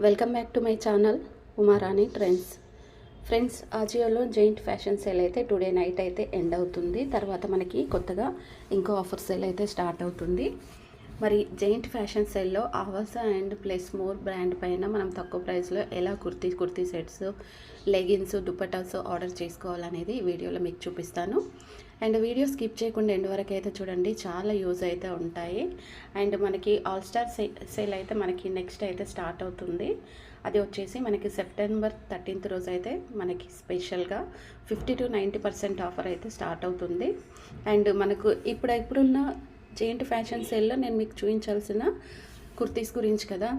Welcome back to my channel Umarani trends. Friends, ఆజియోలో giant fashion sale అయితే today night అయితే end అవుతుంది. తర్వాత మనకి కొత్తగా ఇంకో ఆఫర్ సేల్ అయితే స్టార్ట్ అవుతుంది. మరి జైంట్ ఫ్యాషన్ సేల్లో Avaasa and plus more brand పైన మనం తక్కువ ప్రైస్లో ఎలా kurti sets, leggings, dupattas order చేసుకోవాలనేది ఈ వీడియోలో మీకు చూపిస్తాను. అండ్ వీడియో స్కిప్ చేయకుండా ఎండ్ వరకు అయితే చూడండి, చాలా యూజ్ అయితే ఉంటాయి. అండ్ మనకి ఆల్ స్టార్ సేల్ అయితే మనకి నెక్స్ట్ అయితే స్టార్ట్ అవుతుంది. అది వచ్చేసి మనకి సెప్టెంబర్ 13th రోజు అయితే మనకి స్పెషల్గా 50 to 90% ఆఫర్ అయితే స్టార్ట్ అవుతుంది. అండ్ మనకు ఇప్పుడున్న జైంట్ ఫ్యాషన్ సేల్లో నేను మీకు చూపించాల్సిన కుర్తీస్ గురించి కదా.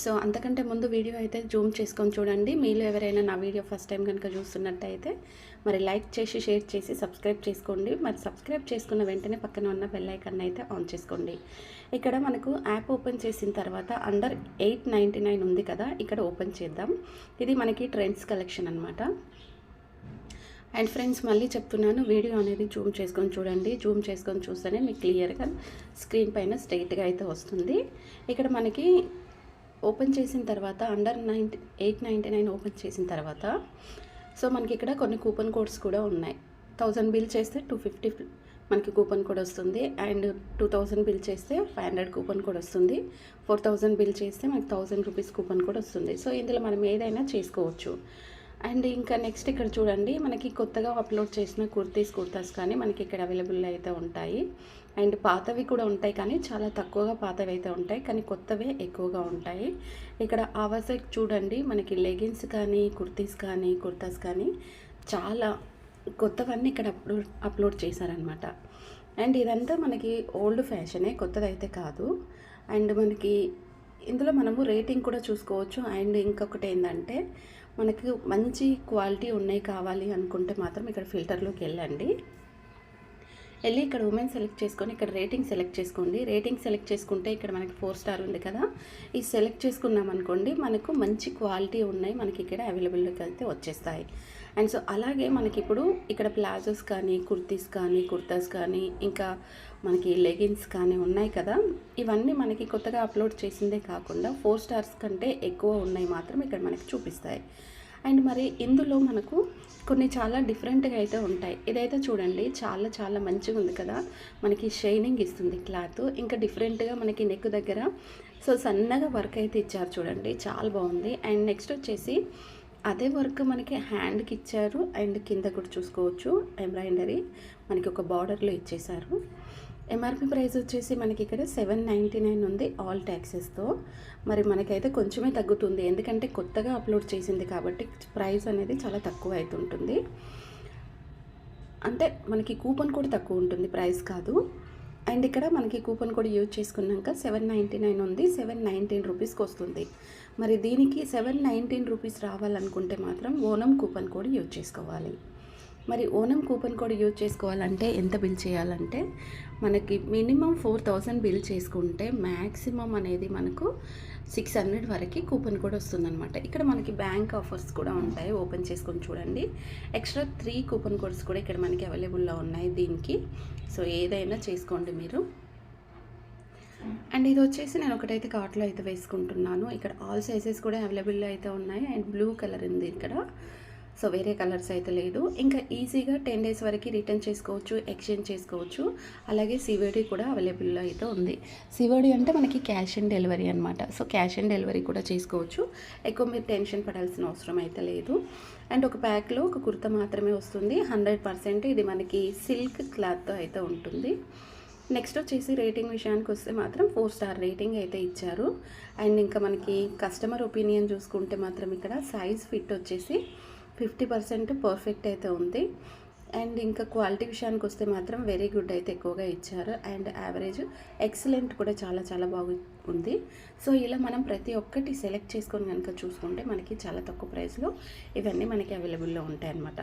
సో అంతకంటే ముందు వీడియో అయితే జూమ్ చేసుకొని చూడండి. మీలో ఎవరైనా నా వీడియో ఫస్ట్ టైం కనుక చూస్తున్నట్టయితే మరి లైక్ చేసి, షేర్ చేసి, సబ్స్క్రైబ్ చేసుకోండి. మరి సబ్స్క్రైబ్ చేసుకున్న వెంటనే పక్కన ఉన్న బెల్ ఐకాన్ అయితే ఆన్ చేసుకోండి. ఇక్కడ మనకు యాప్ ఓపెన్ చేసిన తర్వాత అండర్ 899 ఉంది కదా, ఇక్కడ ఓపెన్ చేద్దాం. ఇది మనకి ట్రెండ్స్ కలెక్షన్ అనమాట. అండ్ ఫ్రెండ్స్, మళ్ళీ చెప్తున్నాను, వీడియో అనేది జూమ్ చేసుకొని చూడండి. జూమ్ చేసుకొని చూస్తేనే మీకు క్లియర్గా స్క్రీన్ పైన స్ట్రైట్గా అయితే వస్తుంది. ఇక్కడ మనకి ఓపెన్ చేసిన తర్వాత అండర్ 899 ఓపెన్ చేసిన తర్వాత సో మనకి ఇక్కడ కొన్ని కూపన్ కోడ్స్ కూడా ఉన్నాయి. 1000 బిల్ చేస్తే 250 మనకి కూపన్ కోడ్ వస్తుంది. అండ్ 2000 బిల్ చేస్తే 500 కూపన్ కోడ్ వస్తుంది. 4000 బిల్ చేస్తే మనకి 1000 రూపీస్ కూపన్ కోడ్ వస్తుంది. సో ఇందులో మనం ఏదైనా చేసుకోవచ్చు. అండ్ ఇంకా నెక్స్ట్ ఇక్కడ చూడండి, మనకి కొత్తగా అప్లోడ్ చేసిన కుర్తాస్ కానీ మనకి ఇక్కడ అవైలబుల్ అయితే ఉంటాయి. అండ్ పాతవి కూడా ఉంటాయి, కానీ చాలా తక్కువగా పాతవి అయితే ఉంటాయి, కానీ కొత్తవే ఎక్కువగా ఉంటాయి. ఇక్కడ ఆవాసకి చూడండి, మనకి లెగిన్స్ కానీ కుర్తాస్ కానీ చాలా కొత్తవన్నీ ఇక్కడ అప్లోడ్ చేశారనమాట. అండ్ ఇదంతా మనకి ఓల్డ్ ఫ్యాషనే, కొత్తదైతే కాదు. అండ్ మనకి ఇందులో మనము రేటింగ్ కూడా చూసుకోవచ్చు. అండ్ ఇంకొకటి ఏంటంటే, మనకి మంచి క్వాలిటీ ఉన్నాయి కావాలి అనుకుంటే మాత్రం ఇక్కడ ఫిల్టర్లోకి వెళ్ళి ఇక్కడ ఉమెన్ సెలెక్ట్ చేసుకొని ఇక్కడ రేటింగ్ సెలెక్ట్ చేసుకోండి. రేటింగ్ సెలెక్ట్ చేసుకుంటే ఇక్కడ మనకి 4 స్టార్ ఉంది కదా, ఈ సెలెక్ట్ చేసుకున్నాం అనుకోండి, మనకు మంచి క్వాలిటీ ఉన్నాయి, మనకి ఇక్కడ అవైలబుల్గా అయితే వచ్చేస్తాయి. అండ్ సో అలాగే మనకి ఇప్పుడు ఇక్కడ ప్లాజోస్ కానీ కుర్తాస్ కానీ ఇంకా మనకి లెగిన్స్ కానీ ఉన్నాయి కదా, ఇవన్నీ మనకి కొత్తగా అప్లోడ్ చేసిందే కాకుండా 4 స్టార్స్ కంటే ఎక్కువ ఉన్నాయి మాత్రం ఇక్కడ మనకి చూపిస్తాయి. అండ్ మరి ఇందులో మనకు కొన్ని చాలా డిఫరెంట్గా అయితే ఉంటాయి. ఇదైతే చూడండి, చాలా మంచిగా ఉంది కదా, మనకి షైనింగ్ ఇస్తుంది క్లాత్. ఇంకా డిఫరెంట్గా మనకి నెక్ దగ్గర సో సన్నగా వర్క్ అయితే ఇచ్చారు చూడండి, చాలా బాగుంది. అండ్ నెక్స్ట్ వచ్చేసి అదే వర్క్ మనకి హ్యాండ్కి ఇచ్చారు. అండ్ కింద కూడా చూసుకోవచ్చు ఎంబ్రాయిడరీ మనకి ఒక బార్డర్లో ఇచ్చేసారు. ఎంఆర్పి ప్రైస్ వచ్చేసి మనకి ఇక్కడ 799 ఉంది ఆల్ ట్యాక్సెస్తో. మరి మనకైతే కొంచెమే తగ్గుతుంది, ఎందుకంటే కొత్తగా అప్లోడ్ చేసింది కాబట్టి ప్రైస్ అనేది చాలా తక్కువ అవుతుంటుంది. అంటే మనకి కూపన్ కూడా తక్కువ ఉంటుంది, ప్రైస్ కాదు. అండ్ ఇక్కడ మనకి కూపన్ కోడ్ యూజ్ చేసుకున్నాక 799 ఉంది, 719 రూపీస్కి వస్తుంది. మరి దీనికి 719 రూపీస్ రావాలనుకుంటే మాత్రం ఓనం కూపన్ కోడ్ యూజ్ చేసుకోవాలి. మరి ఓనం కూపన్ కోడ్ యూజ్ చేసుకోవాలంటే ఎంత బిల్ చేయాలంటే, మనకి మినిమం 4000 బిల్ చేసుకుంటే మ్యాక్సిమం అనేది మనకు 600 వరకు కూపన్ కోడ్ వస్తుందన్నమాట. ఇక్కడ మనకి బ్యాంక్ ఆఫర్స్ కూడా ఉంటాయి, ఓపెన్ చేసుకొని చూడండి. ఎక్స్ట్రా 3 కూపన్ కోడ్స్ కూడా ఇక్కడ మనకి అవైలబుల్లో ఉన్నాయి దీనికి. సో ఏదైనా చేసుకోండి మీరు. అండ్ ఇది వచ్చేసి నేను ఒకటైతే కార్ట్లో అయితే వేసుకుంటున్నాను. ఇక్కడ ఆల్ సైజెస్ కూడా అవైలబుల్లో అయితే ఉన్నాయి. అండ్ బ్లూ కలర్ ఉంది ఇక్కడ, సో వేరే కలర్స్ అయితే లేదు. ఇంకా ఈజీగా 10 days వరకు రిటర్న్ చేసుకోవచ్చు, ఎక్స్చేంజ్ చేసుకోవచ్చు. అలాగే సివోడి కూడా అవైలబుల్లో అయితే ఉంది. సివోడి అంటే మనకి క్యాష్ ఆన్ డెలివరీ అనమాట. సో క్యాష్ ఆన్ డెలివరీ కూడా చేసుకోవచ్చు, ఎక్కువ మీరు టెన్షన్ పడాల్సిన అవసరం అయితే లేదు. అండ్ ఒక ప్యాక్లో ఒక కుర్తా మాత్రమే వస్తుంది, 100% ఇది మనకి సిల్క్ క్లాత్తో అయితే ఉంటుంది. నెక్స్ట్ వచ్చేసి రేటింగ్ విషయానికి వస్తే మాత్రం 4 స్టార్ రేటింగ్ అయితే ఇచ్చారు. అండ్ ఇంకా మనకి కస్టమర్ ఒపీనియన్ చూసుకుంటే మాత్రం ఇక్కడ సైజ్ ఫిట్ వచ్చేసి 50% పర్ఫెక్ట్ అయితే ఉంది. అండ్ ఇంకా క్వాలిటీ విషయానికి వస్తే మాత్రం వెరీ గుడ్ అయితే ఎక్కువగా ఇచ్చారు. అండ్ యావరేజ్ ఎక్సలెంట్ కూడా చాలా బాగుంది. సో ఇలా మనం ప్రతి ఒక్కటి సెలెక్ట్ చేసుకొని కనుక చూసుకుంటే మనకి చాలా తక్కువ ప్రైస్లో ఇవన్నీ మనకి అవైలబుల్లో ఉంటాయి అన్నమాట.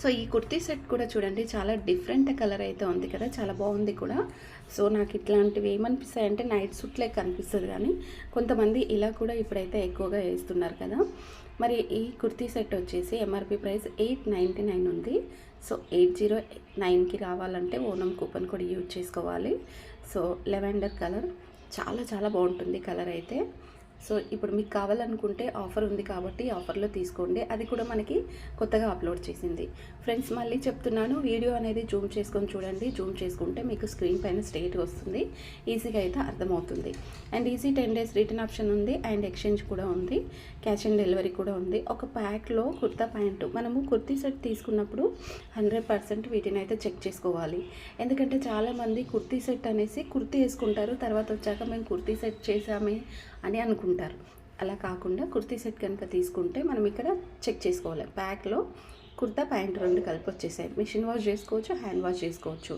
సో ఈ కుర్తీ సెట్ కూడా చూడండి, చాలా డిఫరెంట్ కలర్ అయితే ఉంది కదా, చాలా బాగుంది కూడా. సో నాకు ఇట్లాంటివి ఏమనిపిస్తాయంటే నైట్ సూట్ లెక్క కనిపిస్తుంది, కానీ కొంతమంది ఇలా కూడా ఇప్పుడైతే ఎక్కువగా వేస్తున్నారు కదా. మరి ఈ కుర్తీ సెట్ వచ్చేసి ఎంఆర్పి ప్రైస్ 899 ఉంది. సో 809కి రావాలంటే ఓనం కూపన్ కూడా యూజ్ చేసుకోవాలి. సో లెవెండర్ కలర్ చాలా బాగుంటుంది కలర్ అయితే. సో ఇప్పుడు మీకు కావాలనుకుంటే ఆఫర్ ఉంది కాబట్టి ఆఫర్లో తీసుకోండి. అది కూడా మనకి కొత్తగా అప్లోడ్ చేసింది. ఫ్రెండ్స్ మళ్ళీ చెప్తున్నాను, వీడియో అనేది జూమ్ చేసుకొని చూడండి. జూమ్ చేసుకుంటే మీకు స్క్రీన్ పైన స్ట్రైట్గా వస్తుంది, ఈజీగా అయితే అర్థమవుతుంది. And easy 10 days return option ఉంది, అండ్ ఎక్స్చేంజ్ కూడా ఉంది, క్యాష్ ఆన్ డెలివరీ కూడా ఉంది. ఒక ప్యాక్లో కుర్తా ప్యాంటు మనము కుర్తీ సెట్ తీసుకున్నప్పుడు 100% వీటిని అయితే చెక్ చేసుకోవాలి. ఎందుకంటే చాలామంది కుర్తీ సెట్ అనేసి కుర్తీ వేసుకుంటారు, తర్వాత వచ్చాక మేము కుర్తీ సెట్ చేసామే అని అనుకుంటారు. అలా కాకుండా కుర్తీ సెట్ కనుక తీసుకుంటే మనం ఇక్కడ చెక్ చేసుకోవాలి. ప్యాక్లో కుర్తా ప్యాంట్ 2 కలిపి వచ్చేసాయి. మిషన్ వాష్ చేసుకోవచ్చు, హ్యాండ్ వాష్ చేసుకోవచ్చు.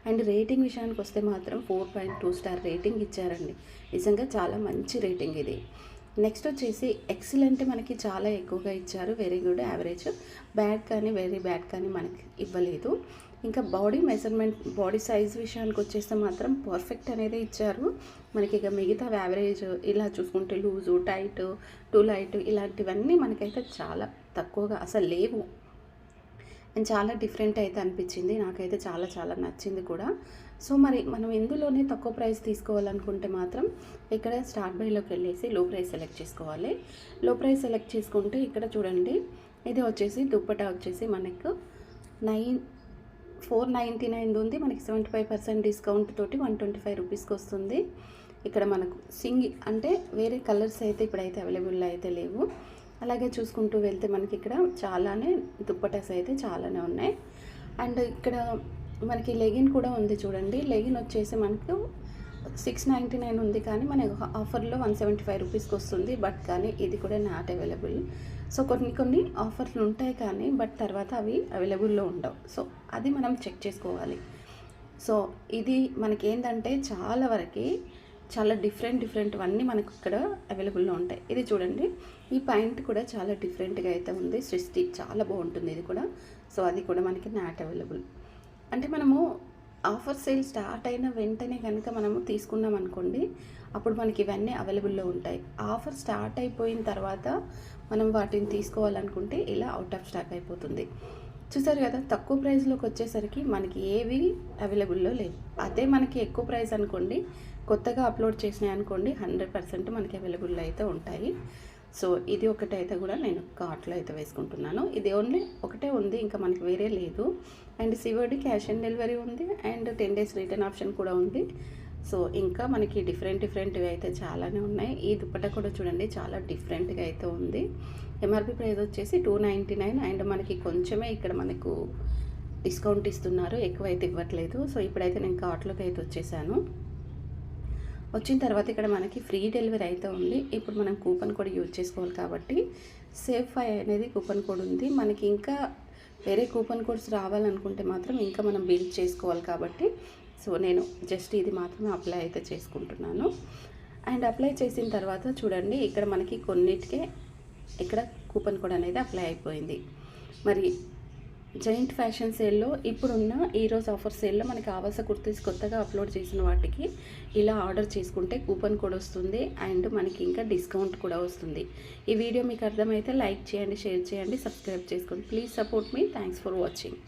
అండ్ రేటింగ్ విషయానికి వస్తే మాత్రం 4.2 స్టార్ రేటింగ్ ఇచ్చారండి. నిజంగా చాలా మంచి రేటింగ్ ఇది. నెక్స్ట్ వచ్చేసి ఎక్సలెంట్ మనకి చాలా ఎక్కువగా ఇచ్చారు. వెరీ గుడ్, యావరేజ్, బ్యాడ్ కానీ వెరీ బ్యాడ్ కానీ మనకి ఇవ్వలేదు. ఇంకా బాడీ మెజర్మెంట్, బాడీ సైజ్ విషయానికి వచ్చేస్తే మాత్రం పర్ఫెక్ట్ అనేది ఇచ్చారు మనకి. ఇక మిగతా యావరేజ్ ఇలా చూసుకుంటే లూజు, టైట్, టూ లైట్ ఇలాంటివన్నీ మనకైతే చాలా తక్కువగా అసలు లేవు. అండ్ చాలా డిఫరెంట్ అయితే అనిపించింది నాకైతే, చాలా చాలా నచ్చింది కూడా. సో మరి మనం ఇందులోనే తక్కువ ప్రైస్ తీసుకోవాలనుకుంటే మాత్రం ఇక్కడ స్టార్ట్ బైలోకి వెళ్ళేసి లో ప్రైస్ సెలెక్ట్ చేసుకోవాలి. లో ప్రైస్ సెలెక్ట్ చేసుకుంటే ఇక్కడ చూడండి, ఇది వచ్చేసి దుప్పటా వచ్చేసి మనకు 499 ఉంది, మనకి 75% డిస్కౌంట్ తోటి 125 రూపీస్కి వస్తుంది. ఇక్కడ మనకు అంటే వేరే కలర్స్ అయితే ఇప్పుడైతే అవైలబుల్ అయితే లేవు. అలాగే చూసుకుంటూ వెళ్తే మనకి ఇక్కడ చాలానే దుప్పటాస్ అయితే చాలానే ఉన్నాయి. అండ్ ఇక్కడ మనకి లెగిన్ కూడా ఉంది చూడండి. లెగిన్ వచ్చేసి మనకు 699 ఉంది, కానీ మన ఆఫర్లో 175 రూపీస్కి వస్తుంది. బట్ కానీ ఇది కూడా నాట్ అవైలబుల్. సో కొన్ని ఆఫర్లు ఉంటాయి కానీ బట్ తర్వాత అవి అవైలబుల్లో ఉండవు. సో అది మనం చెక్ చేసుకోవాలి. సో ఇది మనకి ఏంటంటే చాలా వరకు చాలా డిఫరెంట్ అన్నీ మనకు ఇక్కడ అవైలబుల్లో ఉంటాయి. ఇది చూడండి, ఈ పాయింట్ కూడా చాలా డిఫరెంట్గా అయితే ఉంది. సృష్టి చాలా బాగుంటుంది ఇది కూడా. సో అది కూడా మనకి నాట్ అవైలబుల్. అంటే మనము ఆఫర్ సేల్ స్టార్ట్ అయిన వెంటనే కనుక మనము తీసుకున్నాం అనుకోండి, అప్పుడు మనకి ఇవన్నీ అవైలబుల్లో ఉంటాయి. ఆఫర్ స్టార్ట్ అయిపోయిన తర్వాత మనం వాటిని తీసుకోవాలనుకుంటే ఇలా అవుట్ ఆఫ్ స్టాక్ అయిపోతుంది. చూసారు కదా, తక్కువ ప్రైస్లోకి వచ్చేసరికి మనకి ఏవి అవైలబుల్లో లేవు. అదే మనకి ఎక్కువ ప్రైస్ అనుకోండి, కొత్తగా అప్లోడ్ చేసినాయి అనుకోండి, 100% మనకి అవైలబుల్ అయితే ఉంటాయి. సో ఇది ఒకటైతే కూడా నేను కార్ట్లో అయితే వేసుకుంటున్నాను. ఇది ఓన్లీ ఒకటే ఉంది, ఇంకా మనకి వేరే లేదు. And COD cash on delivery ఉంది, అండ్ 10 days రిటర్న్ ఆప్షన్ కూడా ఉంది. సో ఇంకా మనకి డిఫరెంట్వి అయితే చాలానే ఉన్నాయి. ఈ దుప్పట కూడా చూడండి, చాలా డిఫరెంట్గా అయితే ఉంది. ఎంఆర్పి ప్రైస్ వచ్చేసి 299, అండ్ మనకి కొంచెమే ఇక్కడ మనకు డిస్కౌంట్ ఇస్తున్నారు, ఎక్కువ అయితే ఇవ్వట్లేదు. సో ఇప్పుడైతే నేను కార్ట్లోకి అయితే వచ్చేసాను. వచ్చిన తర్వాత ఇక్కడ మనకి ఫ్రీ డెలివరీ అయితే ఉంది. ఇప్పుడు మనం కూపన్ కోడ్ యూజ్ చేసుకోవాలి కాబట్టి సేవ్ 5 అనేది కూపన్ కోడ్ ఉంది. మనకి ఇంకా వేరే కూపన్ కోడ్స్ రావాలనుకుంటే మాత్రం ఇంకా మనం బిల్ చేసుకోవాలి కాబట్టి సో నేను జస్ట్ ఇది మాత్రమే అప్లై అయితే చేసుకుంటున్నాను. అండ్ అప్లై చేసిన తర్వాత చూడండి, ఇక్కడ మనకి కొన్నిటికే ఇక్కడ కూపన్ కోడ్ అనేది అప్లై అయిపోయింది. మరి జైంట్ ఫ్యాషన్ సేల్లో ఇప్పుడున్న ఈరోజు ఆఫర్ సేల్లో మనకి ఆవాస కుర్తీస్ కొత్తగా అప్లోడ్ చేసిన వాటికి ఇలా ఆర్డర్ చేసుకుంటే కూపన్ కోడ్ వస్తుంది, అండ్ మనకి ఇంకా డిస్కౌంట్ కూడా వస్తుంది. ఈ వీడియో మీకు అర్థమైతే లైక్ చేయండి, షేర్ చేయండి, సబ్స్క్రైబ్ చేసుకోండి. Please support me. Thanks for watching.